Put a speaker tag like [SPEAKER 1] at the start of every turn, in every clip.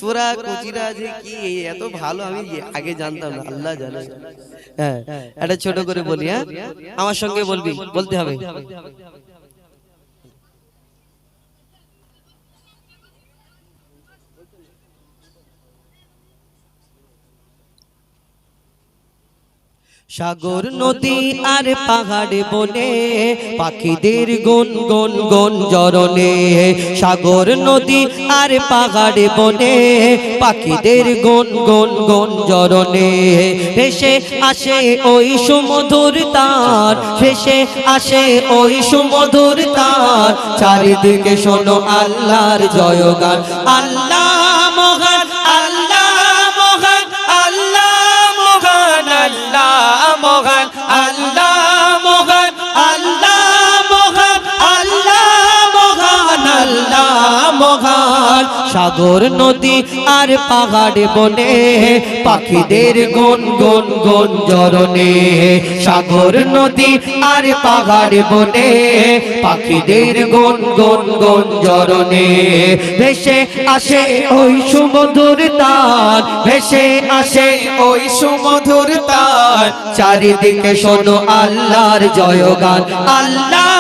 [SPEAKER 1] তোরা কোচিরা যে কি এত ভালো আমি আগে জানতাম না, আল্লাহ জানে। হ্যাঁ, এটা ছোট করে বলি, হ্যাঁ আমার সঙ্গে বলবি, বলতে হবে। সাগর নদী আর পাহাড় বনে পাখিদের গুন গুন গুন জরনে, সাগর নদী আর পাহাড় বনে পাখিদের গুন গুন গুন জরনে, ভেসে আসে ওই সুমধুর তার, ভেসে আসে ওই সুমধুর তার, চারিদিকে শোনো আল্লাহর জয়গান। আল্লাহ মহান, আল্লাহ মহান, আল্লাহ মহান, আল্লাহ মহান, আল্লাহ মহান, আল্লাহ মহান, আল্লাহ মহান, আল্লাহ মহান। সাগর নদী আর পাহাড় বনে পাখিদের গুন গুন গুন জরনে, সাগর নদী আর পাহাড় বনে পাখিদের গুন গুন গুন জরনে, ভেসে আসে ওই সুমধুর তার, ভেসে আসে ওই সুমধুর তার, চারিদিকে শোনো আল্লাহর জয়গান। আল্লাহ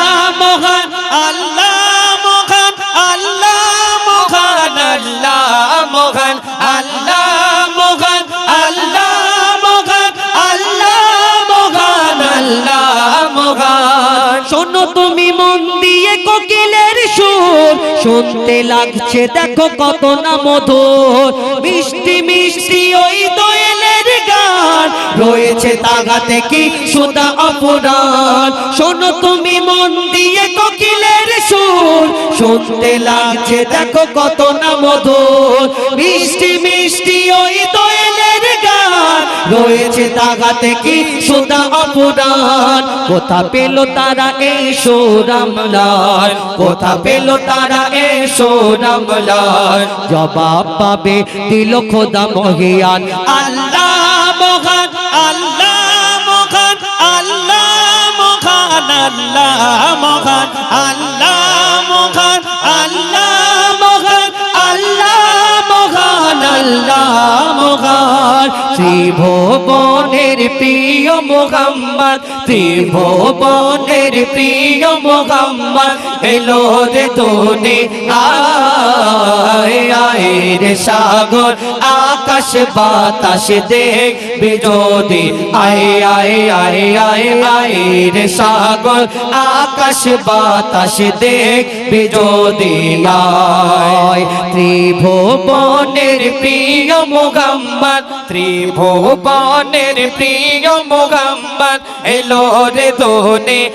[SPEAKER 1] মহান, আল্লাহ মহান, আল্লাহ মহান, আল্লাহ মহান, আল্লাহ মহান, আল্লাহ মহান, আল্লাহ মহান, আল্লাহ মহান। শোনো তুমি মন দিয়ে কোকিলের সুর, শুনতে লাগছে দেখো কত না মধুর, মিষ্টি মিষ্টি ওই দোয়েলের গান, রয়েছে তাগাতে কি সুদা অপরাধ। শোনো তুমি মন দিয়ে কোকিলের সুর, শুনতে লাগছে দেখো কত না মধুর, মিষ্টি মিষ্টি ওই দোয়েলের গান, রয়েছে তাগাতে কি সুদা অপরাধ। কোথা পেল তারা এই সুর আমলার, কোথা পেল তারা এই সুর আমলার, জবাব পাবে দিল খোদা মহিয়ান। আল্লাহ মহান, আল্লাহ মহান, আল্লাহ মহান, আল্লাহ মহান, আল্লাহ মহান, আল্লাহ মহান, আল্লাহ মহান, আল্লাহ মহান। ত্রিভুবনের প্রিয় মুহাম্মদ, ত্রিভুবনের প্রিয় মুহাম্মদ, এলো রে দুনিয়ায়, আয় রে সাগর আকাশ বাতাস দেখবি যদি, আয় আয় আয় আয় আয় রে সাগর আকাশ বাতাস দেখবি যদি, আয়। ত্রিভুবনের প্রিয় মুহাম্মদ, ত্রিভুবনের প্রিয় মুহাম্মদ, এলো রে দুনিয়ায়,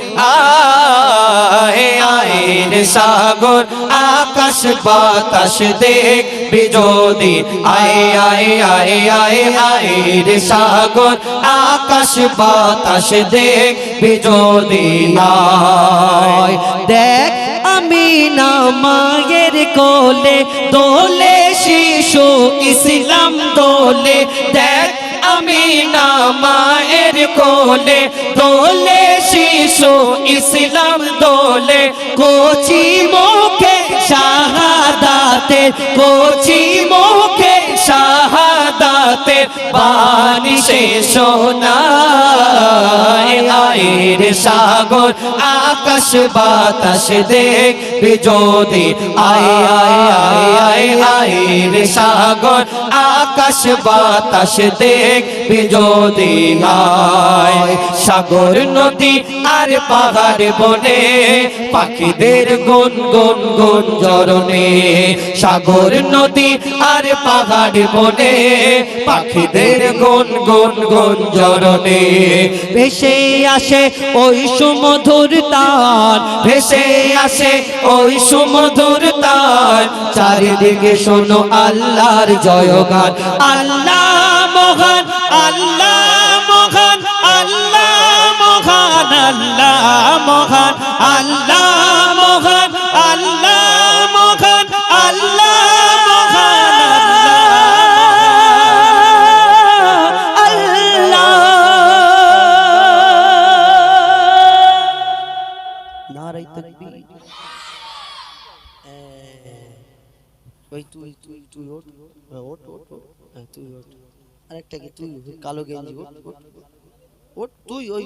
[SPEAKER 1] আয় রে সাগর আকাশ বাতাস দেখবি যদি, আয় আয় আয় আয় আয় রে সাগর আকাশ বাতাস দেখবি যদি, আয়। দেখ আমিনা মায়ের কোলে দোলে শিশু ইসলাম দোলে, দেখ আমিনা মায়ের কোলে দোলে শিশু ইসলাম দোলে, কোচি মুখে শাহাদাতে, কোচি মুখে শাহাদাতে বাণী সে শোনায়, আয় রে সাগর আকাশ বাতাস দেখবি যদি, আয় আয় আয় আয় আয় রে সাগর আকাশ বাতাস দেখবি যদি, আয়। সাগর নদী আর পাহাড় বনে পাখিদের গুন গুন গুন জরনে, সাগর নদী আর পাহাড় বনে পাখিদের গুন গুন গুন জরনে, ভেসে আসে ওই সুমধুর তার, ভেসে আসে ওই সুমধুর তার, চারিদিকে শোনো আল্লাহর জয়গান। আল্লাহ মহান, আল্লাহ মহান, আল্লাহ মহান, আল্লাহ মহান, আল্লাহ মহান, আল্লাহ মহান, আল্লাহ মহান, আল্লাহ। নারে তাকবীর। ওই তুই তুই তুই হ্যাঁ, ওঠ ওঠ ওঠ। হ্যাঁ, তুই ওঠ। আরেকটা কি তুই কালো গেঞ্জি ওঠ ওঠ ওঠ তুই ওই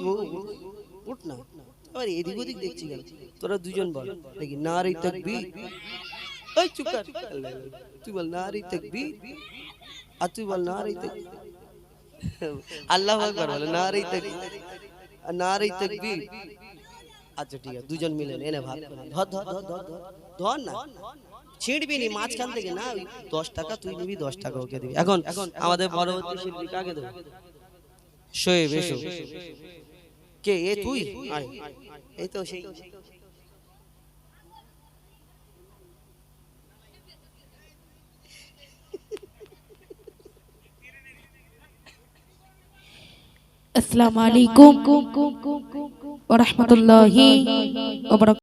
[SPEAKER 1] ওঠ না। আবার এদিক ওদিক দেখছি কেন? তোরা দুজন বল দেখি নারী তাকবীর। এই চুপ কর। তুই বল নারী তাকবীর আর তুই বল নারী তাকবীর। আল্লাহু আকবার বলে নারী তাকবীর আর নারী তাকবীর। আচ্ছা ঠিক আছে দুজন মিলে এনে ভাগ করে ধর ধর ধর ধর ধর ধর না ছিঁড়বি নি মাঝখান থেকে না। ওই 10 টাকা তুই নিবি 10 টাকা ওকে দিবি। এখন আমাদের পরবর্তী শিল্পী কাকে দেব? শোয়েব এসো। কে এ তুই? আয় এই তো সেই।
[SPEAKER 2] আসসালামু আলাইকুম ওয়া রাহমাতুল্লাহি ওয়া বারাকাতুহু।